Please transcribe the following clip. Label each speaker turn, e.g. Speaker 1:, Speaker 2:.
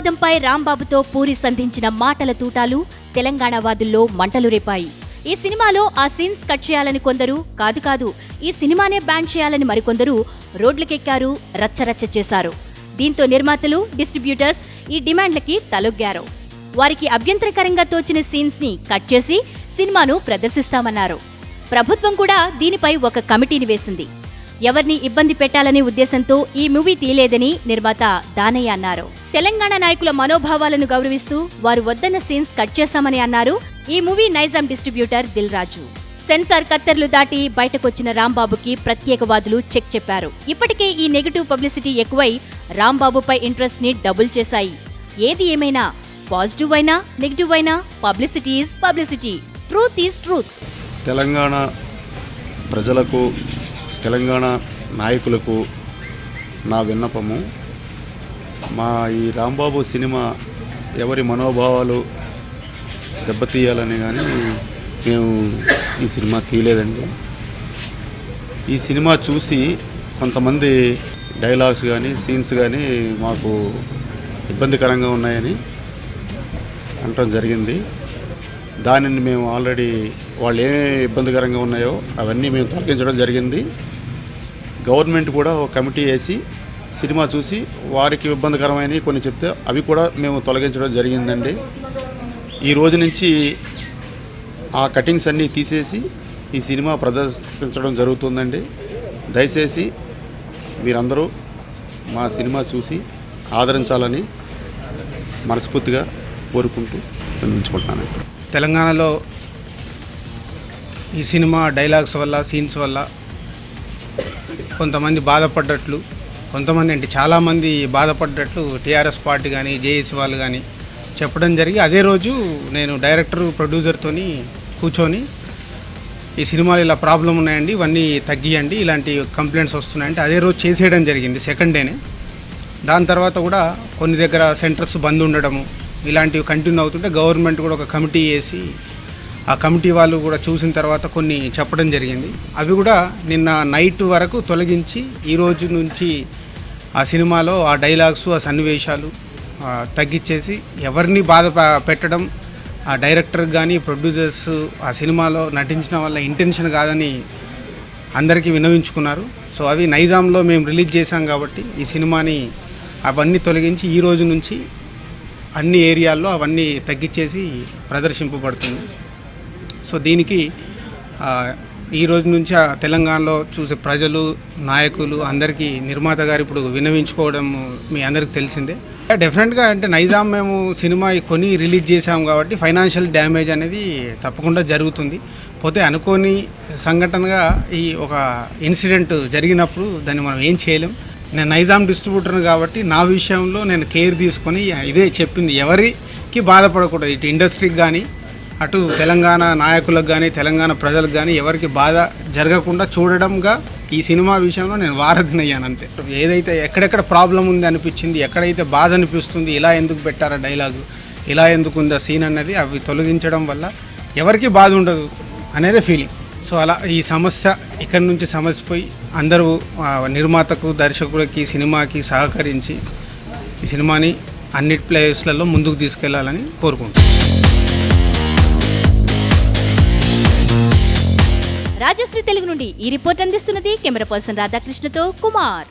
Speaker 1: వివాదంపై రాంబాబుతో పూరి సంధించిన మాటల తూటాలు తెలంగాణ వాదుల్లో మంటలు రేపాయి. ఈ సినిమాలో ఆ సీన్స్ కట్ చేయాలని కొందరు, కాదు ఈ సినిమానే బ్యాన్ చేయాలని మరికొందరు రోడ్లకెక్కారు, రచ్చరచ్చ చేశారు. దీంతో నిర్మాతలు, డిస్ట్రిబ్యూటర్స్ ఈ డిమాండ్లకి తలొగ్గారు. వారికి అభ్యంతరకరంగా తోచిన సీన్స్ ని కట్ చేసి సినిమాను ప్రదర్శిస్తామన్నారు. ప్రభుత్వం కూడా దీనిపై ఒక కమిటీని వేసింది. ఎవరిని ఇబ్బంది పెట్టాలనే ఉద్దేశంతో ఈ మూవీ తీయలేదని నిర్మాత దానయ్య అన్నారు. తెలంగాణ నాయకుల మనోభావాలను గౌరవిస్తూ వారు వద్దన్న సీన్స్ కట్ చేశామని అన్నారు ఈ movie Nizam distributor Dil Raju. Censor కత్తెర్లు దాటి బయటకొచ్చిన రాంబాబుకి ప్రత్యేకవాదులు చెక్ చెప్పారు. ఇప్పటికే ఈ నెగటివ్ పబ్లిసిటీ ఎక్కువై రాంబాబుపై ఇంట్రెస్ట్ ని డబుల్ చేశాయి. ఏది ఏమైనా, పాజిటివ్ అయినా నెగిటివ్ అయినా, publicity is publicity, truth is truth.
Speaker 2: Telangana ప్రజలకు, తెలంగాణ నాయకులకు నా విన్నపము, మా ఈ రాంబాబు సినిమా ఎవరి మనోభావాలు దెబ్బతీయాలని కానీ మేము ఈ సినిమా తీయలేదండి. ఈ సినిమా చూసి కొంతమంది డైలాగ్స్ కానీ సీన్స్ కానీ మాకు ఇబ్బందికరంగా ఉన్నాయని అనటం జరిగింది. దానిని మేము ఆల్రెడీ వాళ్ళు ఏ ఇబ్బందికరంగా ఉన్నాయో అవన్నీ మేము తొలగించడం జరిగింది. గవర్నమెంట్ కూడా ఒక కమిటీ వేసి సినిమా చూసి వారికి ఇబ్బందికరమైనవి కొన్ని చెప్తే అవి కూడా మేము తొలగించడం జరిగిందండి. ఈ రోజు నుంచి ఆ కటింగ్స్ అన్నీ తీసేసి ఈ సినిమా ప్రదర్శించడం జరుగుతుందండి. దయచేసి మీరందరూ మా సినిమా చూసి ఆదరించాలని మనస్ఫూర్తిగా కోరుకుంటూ విన్నవించుకుంటున్నాను.
Speaker 3: తెలంగాణలో ఈ సినిమా డైలాగ్స్ వల్ల, సీన్స్ వల్ల కొంతమంది బాధపడ్డట్లు, కొంతమంది అంటే చాలామంది బాధపడ్డట్లు టీఆర్ఎస్ పార్టీ కానీ జేఏసీ వాళ్ళు కానీ చెప్పడం జరిగి, అదే రోజు నేను డైరెక్టర్ ప్రొడ్యూసర్తో కూర్చొని ఈ సినిమాలు ఇలా ప్రాబ్లం ఉన్నాయండి, ఇవన్నీ తగ్గియండి, ఇలాంటి కంప్లైంట్స్ వస్తున్నాయంటే అదే రోజు చేసేయడం జరిగింది, సెకండ్ డేనే. దాని తర్వాత కూడా కొన్ని దగ్గర సెంటర్స్ బంద్ ఉండడము ఇలాంటివి కంటిన్యూ అవుతుంటే గవర్నమెంట్ కూడా ఒక కమిటీ వేసి ఆ కమిటీ వాళ్ళు కూడా చూసిన తర్వాత కొన్ని చెప్పడం జరిగింది. అవి కూడా నిన్న నైట్ వరకు తొలగించి ఈ రోజు నుంచి ఆ సినిమాలో ఆ డైలాగ్స్, ఆ సన్నివేశాలు తగ్గించేసి ఎవరిని బాధ పెట్టడం ఆ డైరెక్టర్ కానీ ప్రొడ్యూసర్స్ ఆ సినిమాలో నటించిన వాళ్ళ ఇంటెన్షన్ కాదని అందరికీ విన్నవించుకున్నారు. సో అవి నైజాంలో మేము రిలీజ్ చేశాం కాబట్టి ఈ సినిమాని అవన్నీ తొలగించి ఈ రోజు నుంచి అన్ని ఏరియాల్లో అవన్నీ తగ్గించేసి ప్రదర్శింపబడుతుంది. సో దీనికి ఈ రోజు నుంచి తెలంగాణలో చూసే ప్రజలు, నాయకులు అందరికీ నిర్మాత గారు ఇప్పుడు విన్నవించుకోవడం మీ అందరికీ తెలిసిందే. డెఫినెట్గా అంటే నైజాం మేము సినిమా కొని రిలీజ్ చేసాం కాబట్టి ఫైనాన్షియల్ డ్యామేజ్ అనేది తప్పకుండా జరుగుతుంది. పోతే అనుకోని సంఘటనగా ఈ ఒక ఇన్సిడెంట్ జరిగినప్పుడు దాన్ని మనం ఏం చేయలేం. నేను నైజాం డిస్ట్రిబ్యూటర్ని కాబట్టి నా విషయంలో నేను కేర్ తీసుకొని ఇదే చెప్పింది, ఎవరికి బాధపడకూడదు, ఇటు ఇండస్ట్రీకి కానీ అటు తెలంగాణ నాయకులకు కానీ తెలంగాణ ప్రజలకు కానీ ఎవరికి బాధ జరగకుండా చూడడంగా ఈ సినిమా విషయంలో నేను వారధిని అయ్యాను అంతే. ఏదైతే ఎక్కడెక్కడ ప్రాబ్లం ఉంది అనిపించింది, ఎక్కడైతే బాధ అనిపిస్తుంది, ఇలా ఎందుకు పెట్టారా డైలాగు, ఇలా ఎందుకు ఉందా సీన్ అన్నది అవి తొలగించడం వల్ల ఎవరికి బాధ ఉండదు అనేదే ఫీలింగ్. సో అలా ఈ సమస్య ఇక్కడి నుంచి సమస్యపోయి అందరూ నిర్మాతకు, దర్శకులకి, సినిమాకి సహకరించి ఈ సినిమాని అన్ని ప్లేస్లలో ముందుకు తీసుకెళ్లాలని కోరుకుంటున్నాను.
Speaker 1: రాజశ్రీ తెలుగు నుండి ఈ రిపోర్ట్ అందిస్తున్నది కెమెరా పర్సన్ రాధాకృష్ణతో కుమార్.